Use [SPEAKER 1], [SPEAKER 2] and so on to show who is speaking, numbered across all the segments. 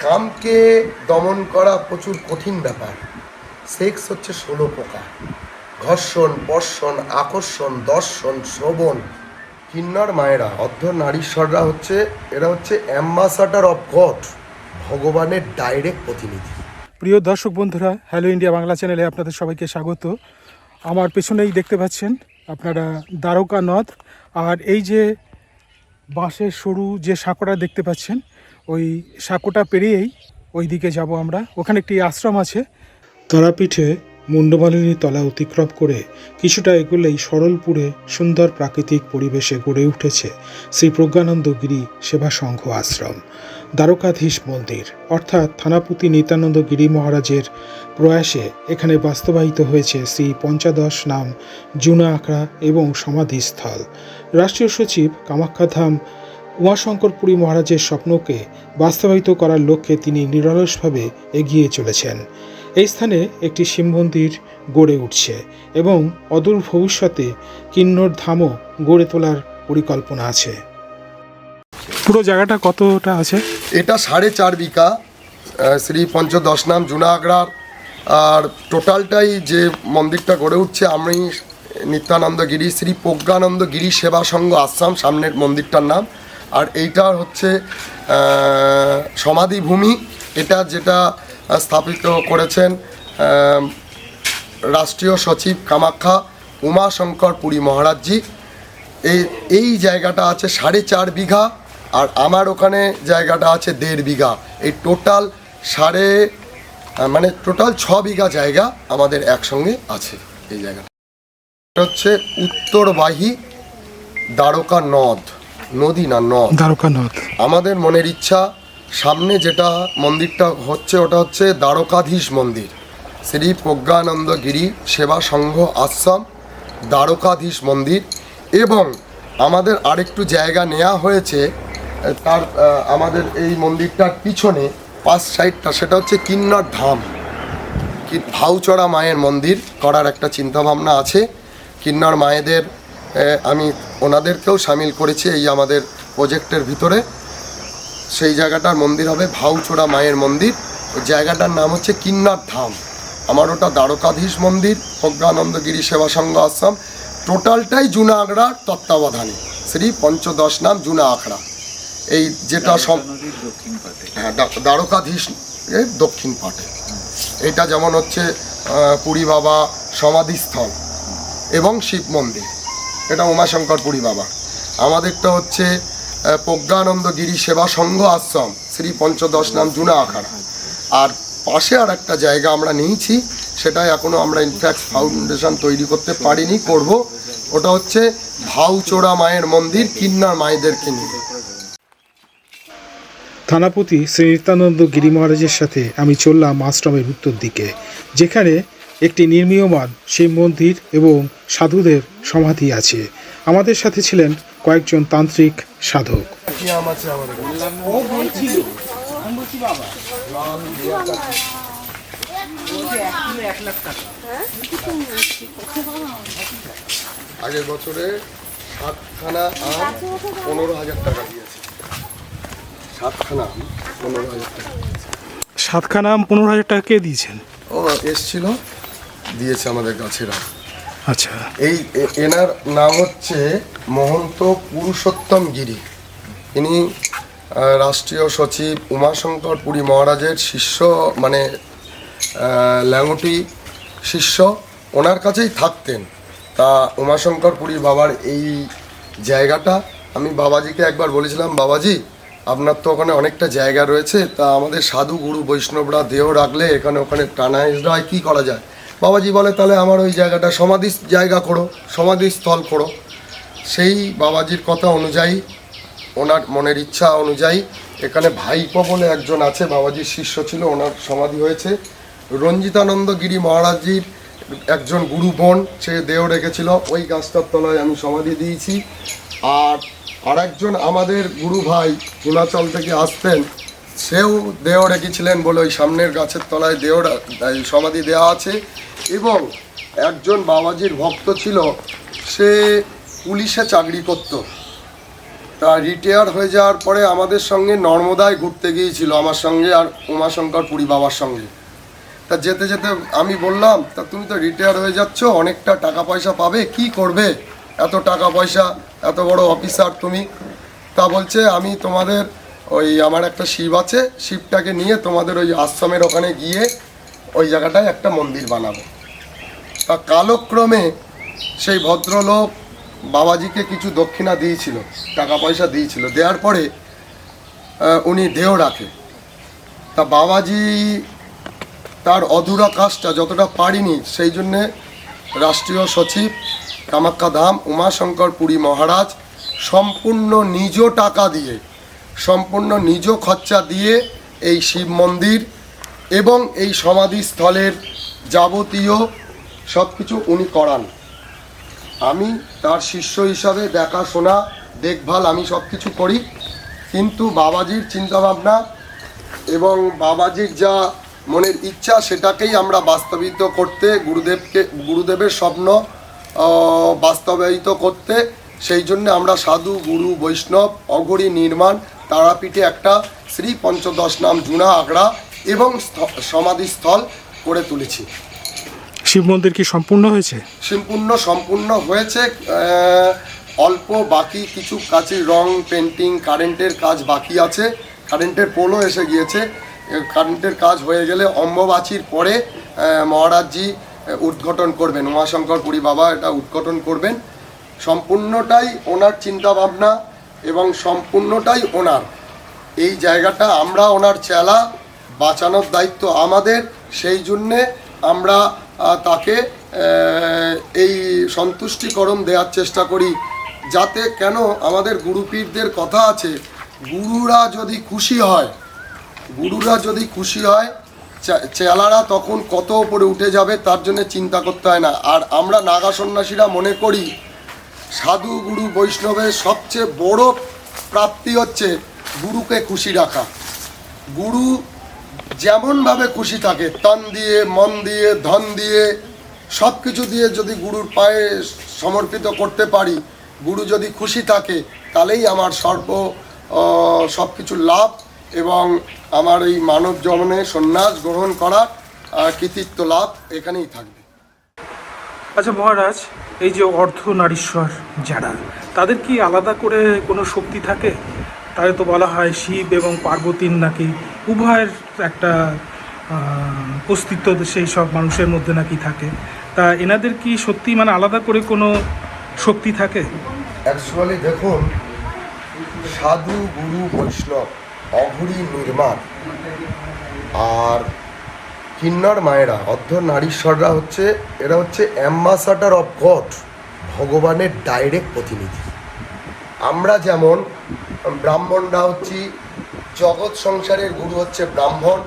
[SPEAKER 1] কামকে দমন করা প্রচুর কঠিন ব্যাপার। সেক্স হচ্ছে 16 প্রকার: ঘর্ষণ, বর্ষণ, আকর্ষণ, দর্শন, শ্রবণ। কিন্নর মায়েরা, অর্ধ নারীশ্বররা এরা হচ্ছে অ্যাম্বাসাডার অফ গড, ভগবানের ডাইরেক্ট প্রতিনিধি।
[SPEAKER 2] প্রিয় দর্শক বন্ধুরা, হ্যালো ইন্ডিয়া বাংলা চ্যানেলে আপনাদের সবাইকে স্বাগত। আমার পেছনেই দেখতে পাচ্ছেন আপনারা দ্বারকা নদ, আর এই যে বাঁশের সরু যে সাঁকোটা দেখতে পাচ্ছেন, ওই সাঁকোটা পেরিয়েই ওই দিকে যাব আমরা। ওখানে একটি আশ্রম আছে। তারাপীঠে মুন্ডমালিনী তলা অতিক্রম করে কিছুটা এগোলেই সরলপুরে সুন্দর প্রাকৃতিক পরিবেশে গড়ে উঠেছে শ্রী প্রজ্ঞানন্দগিরি সেবা সংঘ আশ্রম। দ্বারকাধীশ মন্দির অর্থাৎ থানাপতি নিত্যানন্দ গিরি মহারাজের প্রয়াসে এখানে বাস্তবায়িত হয়েছে শ্রী পঞ্চাদশ নাম জুনা আখড়া এবং সমাধিস্থল। রাষ্ট্রীয় সচিব কামাখ্যাধাম উমাশঙ্কর পুরী মহারাজের স্বপ্নকে বাস্তবায়িত করার লক্ষ্যে তিনি নিরলসভাবে এগিয়ে চলেছেন। এই স্থানে একটি শিব মন্দির গড়ে উঠছে এবং অদূর ভবিষ্যতে কিন্নর ধামও গড়ে তোলার পরিকল্পনা আছে। পুরো জায়গাটা কতটা আছে?
[SPEAKER 1] এটা 4.5 বিঘা শ্রী পঞ্চদশ নাম জুনা আখড়ার। আর টোটালটাই যে মন্দিরটা গড়ে উঠছে, আমি নিত্যানন্দগিরি শ্রী প্রজ্ঞানন্দগিরি সেবা সংঘ আশ্রম সামনের মন্দিরটার নাম। আর এইটা হচ্ছে সমাধিভূমি। এটা যেটা স্থাপিত করেছেন রাষ্ট্রীয় সচিব কামাখ্যা উমাশঙ্কর পুরী মহারাজজি। এই জায়গাটা আছে 4.5 বিঘা, আর আমার ওখানে জায়গাটা আছে 1.5 বিঘা। এই টোটাল টোটাল 6 বিঘা জায়গা আমাদের একসঙ্গে আছে। এই জায়গাটা এটা হচ্ছে উত্তরবাহী দ্বারকা নদ, নদী না নদ,
[SPEAKER 2] দ্বারকা নদ। আমাদের
[SPEAKER 1] মনের ইচ্ছা সামনে যেটা মন্দিরটা হচ্ছে ওটা হচ্ছে দ্বারকাধীশ মন্দির, শ্রী প্রজ্ঞানন্দগিরি সেবা সংঘ আশ্রম দ্বারকাধীশ মন্দির। এবং আমাদের আরেকটু জায়গা নেওয়া হয়েছে তার আমাদের এই মন্দিরটার পিছনে 5 সাইডটা, সেটা হচ্ছে কিন্নর ধাম, ভাউচড়া মায়ের মন্দির করার একটা চিন্তাভাবনা আছে। কিন্নর মায়েদের আমি ওনাদেরকেও সামিল করেছি এই আমাদের প্রজেক্টের ভিতরে। সেই জায়গাটার মন্দির হবে ভাউচড়া মায়ের মন্দির। ওই জায়গাটার নাম হচ্ছে কিন্নর ধাম। আমার ওটা দ্বারকাধীশ মন্দির, প্রজ্ঞানন্দগিরি সেবা সংঘ আশ্রম, টোটালটাই জুনা আখড়ার তত্ত্বাবধানে শ্রী পঞ্চদশ নাম জুনা আখড়া। এই যেটা সব হ্যাঁ দ্বারকাধীশ দক্ষিণ পাটে। এটা যেমন হচ্ছে পুরী বাবা সমাধিস্থল এবং শিব মন্দির, এটা উমাশঙ্কর পুরী বাবা। আমাদেরটা হচ্ছে প্রজ্ঞানন্দগিরি সেবা সংঘ আশ্রম শ্রী পঞ্চদশ নাম জুনা আখড়া। আর পাশে আর একটা জায়গা আমরা নিয়েছি, সেটা এখনও আমরা ইনফ্যাক্ট ফাউন্ডেশন তৈরি করতে পারিনি, করব। ওটা হচ্ছে ভাউচোড়া মায়ের মন্দির, কিন্নর মায়েদেরকে নিয়ে।
[SPEAKER 2] থানাপতি শ্রী নিত্যানন্দ গিরি মহারাজের সাথে আমি চললাম আশ্রমের উত্তর দিকে, যেখানে একটি নির্মীয়মান শিব মন্দির এবং সাধুদের সমাধি আছে। আমাদের সাথে ছিলেন কয়েকজন তান্ত্রিক সাধক।
[SPEAKER 1] আগের বছরে 7খানা আম 15,000 টাকা দিয়েছে। 7খানা আম 15,000 টাকা।
[SPEAKER 2] 7খানা আম 15,000 টাকা কে দিয়েছেন?
[SPEAKER 1] ও এসছিল, দিয়েছে আমাদের গাছের আম।
[SPEAKER 2] আচ্ছা,
[SPEAKER 1] এনার নাম হচ্ছে মহন্ত পুরুষোত্তম গিরি। ইনি রাষ্ট্রীয় সচিব উমাশঙ্কর পুরী মহারাজের শিষ্য, মানে ল্যাংটি শিষ্য। ওনার কাছেই থাকতেন। তা উমাশঙ্কর পুরী বাবার এই জায়গাটা আমি বাবাজিকে একবার বলেছিলাম, বাবাজি আপনার তো ওখানে অনেকটা জায়গা রয়েছে, তা আমাদের সাধু গুরু বৈষ্ণবরা দেহ রাখলে এখানে ওখানে টানাইজরা কী করা যায়? বাবাজি বলে তাহলে আমার ওই জায়গাটা সমাধি জায়গা করো, সমাধিস্থল করো। সেই বাবাজির কথা অনুযায়ী, ওনার মনের ইচ্ছা অনুযায়ী এখানে ভাইপো বলে একজন আছে, বাবাজির শিষ্য ছিল, ওনার সমাধি হয়েছে। রঞ্জিতানন্দ গিরি মহারাজজির একজন গুরু বোন, সে দেহ রেখেছিল, ওই গাছটার তলায় আমি সমাধি দিয়েছি। আর একজন আমাদের গুরু ভাই হিমাচল থেকে আসতেন, সেও দেহ রেখেছিলেন বলে ওই সামনের গাছের তলায় সমাধি দেওয়া আছে। এবং একজন বাবাজির ভক্ত ছিল, সে পুলিশে চাকরি করত, তা রিটায়ার হয়ে যাওয়ার পরে আমাদের সঙ্গে নর্মদায় ঘুরতে গিয়েছিল আমার সঙ্গে আর উমাশঙ্কর পুরী বাবার সঙ্গে। তা যেতে যেতে আমি বললাম, তা তুমি তো রিটায়ার হয়ে যাচ্ছ, অনেকটা টাকা পয়সা পাবে, কি করবে এত টাকা পয়সা, এত বড় অফিসার তুমি? তা বলছে আমি তোমাদের ওই আমার একটা শিব আছে, শিবটাকে নিয়ে তোমাদের ওই আশ্রমের ওখানে গিয়ে ওই জায়গাটায় একটা মন্দির বানাবো। তা কালক্রমে সেই ভদ্রলোক বাবাজিকে কিছু দক্ষিণা দিয়েছিল, টাকা পয়সা দিয়েছিল, দেওয়ার পরে উনি দেহ রাখে। তা বাবাজি তার অধুরা কাজটা যতটা পারিনি, সেই জন্যে রাষ্ট্রীয় সচিব কামাখ্যা ধাম উমাশঙ্কর পুরী মহারাজ সম্পূর্ণ নিজ টাকা দিয়ে, সম্পূর্ণ নিজ খরচা দিয়ে এই শিব মন্দির এবং এই সমাধিস্থলের যাবতীয় সব কিছু উনি করান। আমি তার শিষ্য হিসাবে দেখাশোনা দেখভাল আমি সব কিছু করি, কিন্তু বাবাজির চিন্তাভাবনা এবং বাবাজির যা মনের ইচ্ছা সেটাকেই আমরা বাস্তবিত করতে, গুরুদেবের স্বপ্ন বাস্তবায়িত করতে, সেই জন্য আমরা সাধু গুরু বৈষ্ণব অঘরী নির্মাণ তারাপীঠে একটা শ্রী পঞ্চদশ নাম জুনা আগ্রা এবং সমাধিস্থল করে তুলেছি।
[SPEAKER 2] শিব মন্দির কি সম্পূর্ণ হয়েছে?
[SPEAKER 1] সম্পূর্ণ হয়েছে, অল্প বাকি কিছু কাছে রং পেন্টিং কারেন্টের কাজ বাকি আছে, কারেন্টের পোলও এসে গিয়েছে। কারেন্টের কাজ হয়ে গেলে অম্বুবাচীর পরে মহারাজজি উদ্ঘাটন করবেন, উমাশঙ্কর পুরী বাবা এটা উদ্ঘাটন করবেন। সম্পূর্ণটাই ওনার চিন্তাভাবনা এবং সম্পূর্ণটাই ওনার। এই জায়গাটা আমরা ওনার চেলা, বাঁচানোর দায়িত্ব আমাদের, সেই জন্যে আমরা তাকে এই সন্তুষ্টিকরণ দেওয়ার চেষ্টা করি, যাতে কেন আমাদের গুরুপীরদের কথা আছে, গুরুরা যদি খুশি হয় চেলারা তখন কত উপরে উঠে যাবে, তার জন্য চিন্তা করতে হয় না। আর আমরা নাগা সন্ন্যাসীরা মনে করি সাধু গুরু বৈষ্ণবের সবচেয়ে বড় প্রাপ্তি হচ্ছে গুরুকে খুশি রাখা। গুরু যেমনভাবে খুশি থাকে, তন দিয়ে, মন দিয়ে, ধন দিয়ে, সব কিছু দিয়ে যদি গুরুর পায়ে সমর্পিত করতে পারি, গুরু যদি খুশি থাকে, তাহলেই আমার সব কিছু লাভ এবং আমার এই মানব জীবনে সন্ন্যাস গ্রহণ করার কৃতিত্ব লাভ এখানেই থাকবে।
[SPEAKER 2] আচ্ছা মহারাজ, এই যে অর্ধনারীশ্বর যারা, তাদের কি আলাদা করে কোনো শক্তি থাকে? তাহলে তো বলা হয় শিব এবং পার্বতীর নাকি উভয়ের একটা অস্তিত্ব সেই সব মানুষের মধ্যে নাকি থাকে। তা এনাদের কি সত্যি মানে আলাদা করে কোনো শক্তি থাকে?
[SPEAKER 1] অ্যাকচুয়ালি দেখুন, সাধু গুরু বৈষ্ণব অঘরী নির্মাণ আর কিন্নর মায়েরা অর্ধনারীশ্বররা এরা হচ্ছে অ্যাম্বাসাডার অফ গড, ভগবানের ডাইরেক্ট প্রতিনিধি। আমরা যেমন ব্রাহ্মণরা হচ্ছি, জগৎ সংসারের গুরু হচ্ছে ব্রাহ্মণ,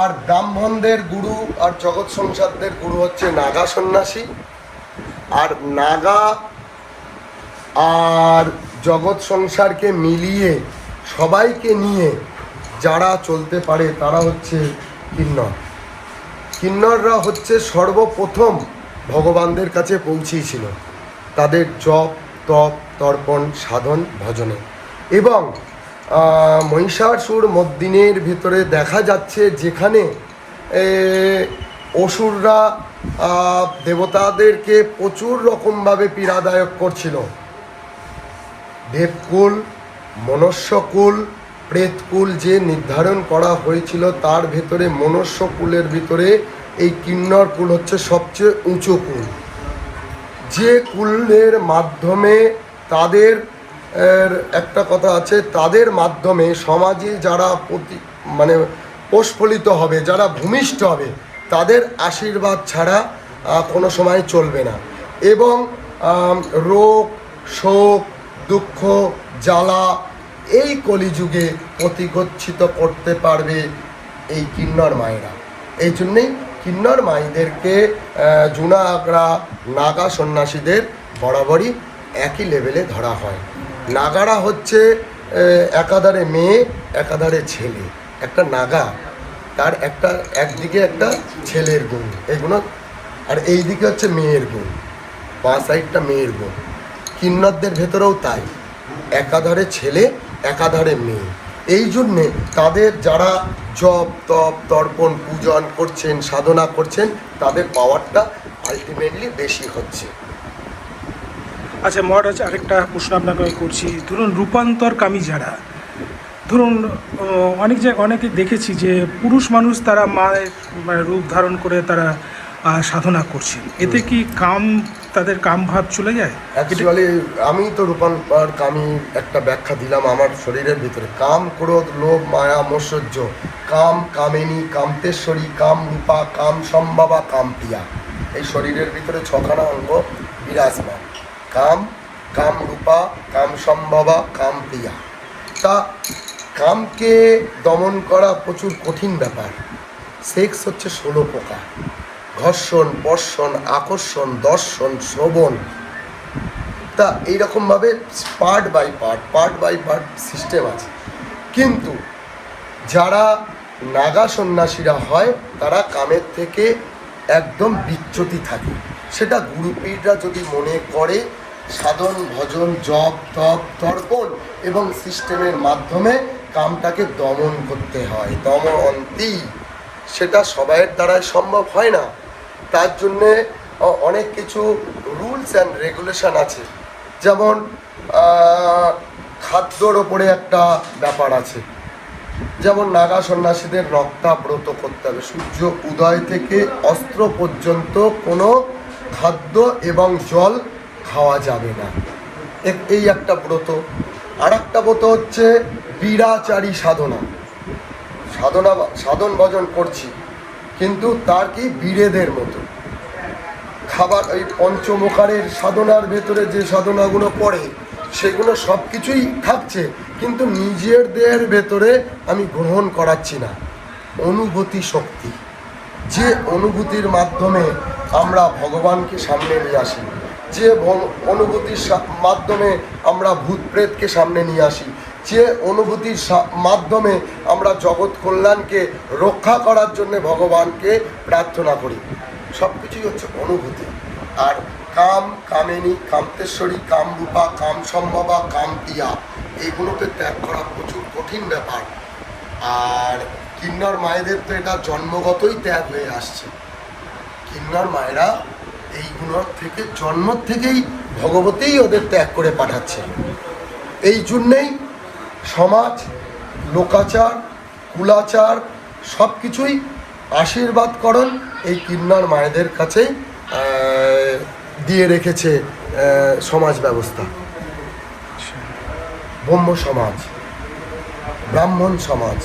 [SPEAKER 1] আর ব্রাহ্মণদের গুরু আর জগৎ সংসারদের গুরু হচ্ছে নাগা সন্ন্যাসী। আর নাগা আর জগৎ সংসারকে মিলিয়ে সবাইকে নিয়ে যারা চলতে পারে তারা হচ্ছে কিন্নর। কিন্নররা হচ্ছে সর্বপ্রথম ভগবানদের কাছে পৌঁছেছিল তাদের জপ তপ তর্পণ সাধন ভজনে। এবং মহিষাসুর মর্দিনের ভিতরে দেখা যাচ্ছে যেখানে অসুররা দেবতাদেরকে প্রচুর রকমভাবে পীড়াদায়ক করছিল, দেবকুল, মনুষ্যকুল, প্রেতকুল যে নির্ধারণ করা হয়েছিল, তার ভেতরে মনুষ্যকুলের ভিতরে এই কিন্নর কুল হচ্ছে সবচেয়ে উঁচু কুল, যে কুলের মাধ্যমে তাদের একটা কথা আছে, তাদের মাধ্যমে সমাজে যারা প্রস্ফুলিত হবে, যারা ভূমিষ্ঠ হবে, তাদের আশীর্বাদ ছাড়া কোনো সময় চলবে না। এবং রোগ শোক দুঃখ জ্বালা এই কলিযুগে প্রতিগচ্ছিত করতে পারবে এই কিন্নর মায়েরা। এই জন্যেই কিন্নর মায়েদেরকে জুনা আগ্রা নাগা সন্ন্যাসীদের বরাবরই একই লেভেলে ধরা হয়। নাগারা হচ্ছে একাধারে মেয়ে একাধারে ছেলে। একটা নাগা তার একদিকে একটা ছেলের গুণ, এগুলো, আর এই দিকে হচ্ছে মেয়ের গুণ, বাঁ সাইডটা মেয়ের গুণ। কিন্নরদের ভেতরেও তাই, একাধারে ছেলে একাধারে মেয়ে। এই জন্যে তাদের যারা জপ তপ তর্পণ পূজন করছেন, সাধনা করছেন, তাদের পাওয়ারটা আলটিমেটলি বেশি হচ্ছে।
[SPEAKER 2] আচ্ছা মহারাজ, আরেকটা প্রশ্ন আপনাকে আমি করছি। ধরুন রূপান্তরকামী যারা, ধরুন অনেকে দেখেছি যে পুরুষ মানুষ তারা মায়ের রূপ ধারণ করে তারা সাধনা করছেন, এতে কি তাদের কাম ভাব চলে যায়?
[SPEAKER 1] অ্যাকচুয়ালি আমি তো রূপান্তর কামী একটা ব্যাখ্যা দিলাম। আমার শরীরের ভিতরে কাম, ক্রোধ, লোভ, মায়া, মৌসর্য, কাম, কামিনী, কামতেশ্বরী, কাম রূপা, কাম সম্ভাবা, কাম প্রিয়া, এই শরীরের ভিতরে 6খানা অঙ্গ বিরাজমান। কাম, কাম রূপা, কাম সম্ভাবা, কাম প্রিয়া। তা কামকে দমন করা প্রচুর কঠিন ব্যাপার। সেক্স হচ্ছে 16 প্রকার: ঘর্ষণ, বর্ষণ, আকর্ষণ, দর্শন, শ্রবণ। তা এইরকমভাবে পার্ট বাই পার্ট সিস্টেম আছে। কিন্তু যারা নাগা সন্ন্যাসীরা হয় তারা কামের থেকে একদম বিচ্যুতি থাকে। সেটা গুরুপীঠরা যদি মনে করে সাধন ভজন জপ তপ তর্পণ এবং সিস্টেমের মাধ্যমে কামটাকে দমন করতে হয়, দমনতি, সেটা সবাইয়ের দ্বারাই সম্ভব হয় না। তার জন্যে অনেক কিছু রুলস অ্যান্ড রেগুলেশন আছে। যেমন খাদ্যর ওপরে একটা ব্যাপার আছে। যেমন নাগা সন্ন্যাসীদের রক্তাব্রত করতে হবে, সূর্য উদয় থেকে অস্ত্র পর্যন্ত কোনো খাদ্য এবং জল খাওয়া যাবে না, এই একটা ব্রত। আর একটা ব্রত হচ্ছে বীরাচারী সাধনা। সাধন ভজন করছি, কিন্তু তার কি বীরেদের মতো খাবার, ওই পঞ্চমোকারের সাধনার ভেতরে যে সাধনাগুলো পড়ে সেগুলো সব কিছুই থাকছে, কিন্তু নিজের দেহের ভেতরে আমি গ্রহণ করাচ্ছি না। অনুভূতি শক্তি, যে অনুভূতির মাধ্যমে আমরা ভগবানকে সামনে নিয়ে আসি, যে অনুভূতির মাধ্যমে আমরা ভূত প্রেতকে সামনে নিয়ে আসি, যে অনুভূতির মাধ্যমে আমরা জগৎ কল্যাণকে রক্ষা করার জন্য ভগবানকে প্রার্থনা করি, সব কিছুই হচ্ছে অনুভূতি। আর কাম, কামিনী, কামতেশ্বরী, কামরূপা, কাম সম্ভবা, কাম প্রিয়া, এইগুলোকে ত্যাগ করা প্রচুর কঠিন ব্যাপার। আর কিন্নর মায়েদের তো এটা জন্মগতই ত্যাগ হয়ে আসছে। কিন্নর মায়েরা এইগুলোর থেকে জন্ম থেকেই ভগবতীই ওদের ত্যাগ করে পাঠাচ্ছে। এই জন্যেই সমাজ, লোকাচার, কুলাচার সব কিছুই আশীর্বাদকরণ এই কিন্নর মায়েদের কাছেই দিয়ে রেখেছে সমাজ ব্যবস্থা। ব্রহ্ম সমাজ, ব্রাহ্মণ সমাজ,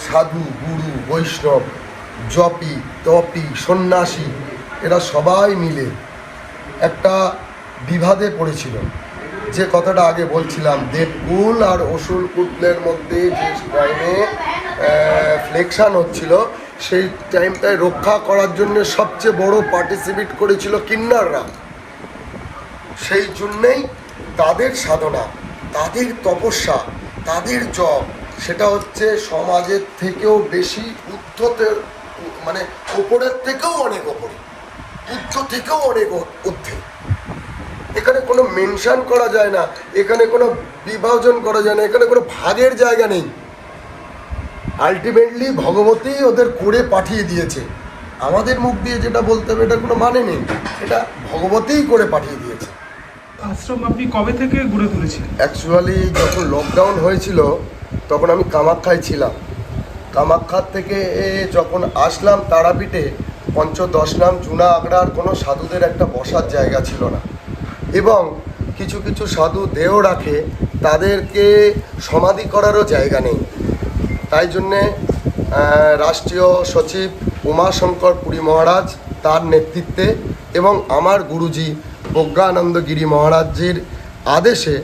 [SPEAKER 1] সাধু, গুরু, বৈষ্ণব, জপি, তপি, সন্ন্যাসী, এরা সবাই মিলে একটা বিবাদে পড়েছিল। যে কথাটা আগে বলছিলাম, দেবকুল আর অসুর কুলের মধ্যে যে টাইমে ফ্লেকশন হচ্ছিল, সেই টাইমটায় রক্ষা করার জন্য সবচেয়ে বড় পার্টিসিপেট করেছিল কিন্নররা। সেই জন্যেই তাদের সাধনা, তাদের তপস্যা, তাদের জপ, সেটা হচ্ছে সমাজের থেকেও বেশি ঊর্ধ্বতে, মানে ওপরের থেকেও অনেক ওপরে, ঊর্ধ্ব থেকেও অনেক ঊর্ধ্বে। এখানে কোনো মেনশন করা যায় না, এখানে কোনো বিভাজন করা যায় না, এখানে কোনো ভাগের জায়গা নেই। আলটিমেটলি ভগবতী ওদের করে পাঠিয়ে দিয়েছে। আমাদের মুখ দিয়ে যেটা বলতে হবে এটা কোনো মানে নেই, এটা ভগবতীই করে পাঠিয়ে দিয়েছে।
[SPEAKER 2] আশ্রম আপনি কবে থেকে ঘুরে তুলেছেন?
[SPEAKER 1] অ্যাকচুয়ালি যখন লকডাউন হয়েছিল তখন আমি কামাখ্যায় ছিলাম। কামাখ্যার থেকে যখন আসলাম তারাপীঠে, পঞ্চদশনাম জুনা আগড়ার কোনো সাধুদের একটা বসার জায়গা ছিল না, এবং কিছু কিছু সাধু দেহ রাখে, তাদেরকে সমাধি করারও জায়গা নেই। তাই জন্যে রাষ্ট্রীয় সচিব উমাশঙ্কর পুরী মহারাজ, তার নেতৃত্বে, এবং আমার গুরুজি প্রজ্ঞানন্দ গিরি মহারাজজির আদেশে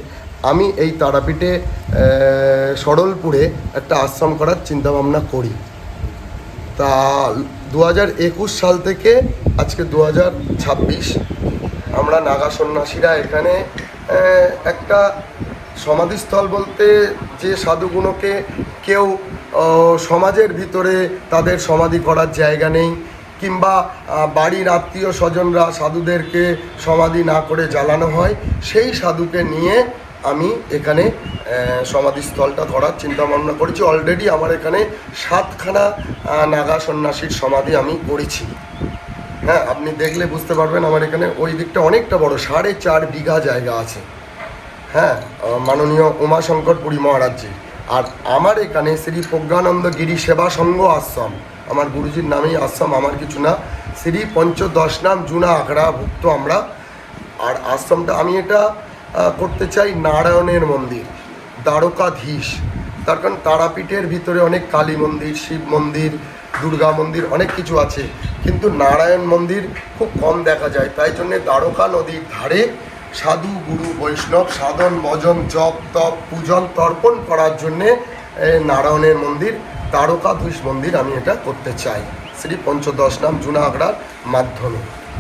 [SPEAKER 1] আমি এই তারাপীঠে সরলপুরে একটা আশ্রম করার চিন্তাভাবনা করি। তা 2021 সাল থেকে আজকে 2026 আমরা নাগা সন্ন্যাসীরা এখানে একটা সমাধিস্থল বলতে, যে সাধুগুণকে কেউ সমাজের ভিতরে তাদের সমাধি করার জায়গা নেই, কিংবা বাড়ির আত্মীয় স্বজনরা সাধুদেরকে সমাধি না করে জ্বালানো হয়, সেই সাধুকে নিয়ে আমি এখানে সমাধিস্থলটা করার চিন্তা ভাবনা করেছি। অলরেডি আমার এখানে 7খানা নাগা সন্ন্যাসীর সমাধি আমি করেছি। হ্যাঁ, আপনি দেখলে বুঝতে পারবেন আমার এখানে ওই দিকটা অনেকটা বড়, 4.5 বিঘা জায়গা আছে। হ্যাঁ, মাননীয় উমাশঙ্কর পুরী মহারাজজি। আর আমার এখানে শ্রী প্রজ্ঞানন্দ গিরি সেবা সংঘ আশ্রম, আমার গুরুজির নামেই আশ্রম, আমার কিছু না। শ্রী পঞ্চদশ নাম জুনা আখড়া ভুক্ত আমরা। আর আশ্রমটা আমি এটা করতে চাই নারায়ণের মন্দির, দ্বারকাধীশ। তার কারণ তারাপীঠের ভিতরে অনেক কালী মন্দির, শিব মন্দির, দুর্গা মন্দির, অনেক কিছু আছে, কিন্তু নারায়ণ মন্দির খুব কম দেখা যায়। তাই জন্যে দ্বারকা নদীর ধারে সাধু গুরু বৈষ্ণব সাধন ভজন জপ তপ পূজন তর্পণ করার জন্যে নারায়ণের মন্দির, দ্বারকাধীশ মন্দির আমি এটা করতে চাই শ্রী পঞ্চদশ নাম জুনা আখড়ার মাধ্যমে।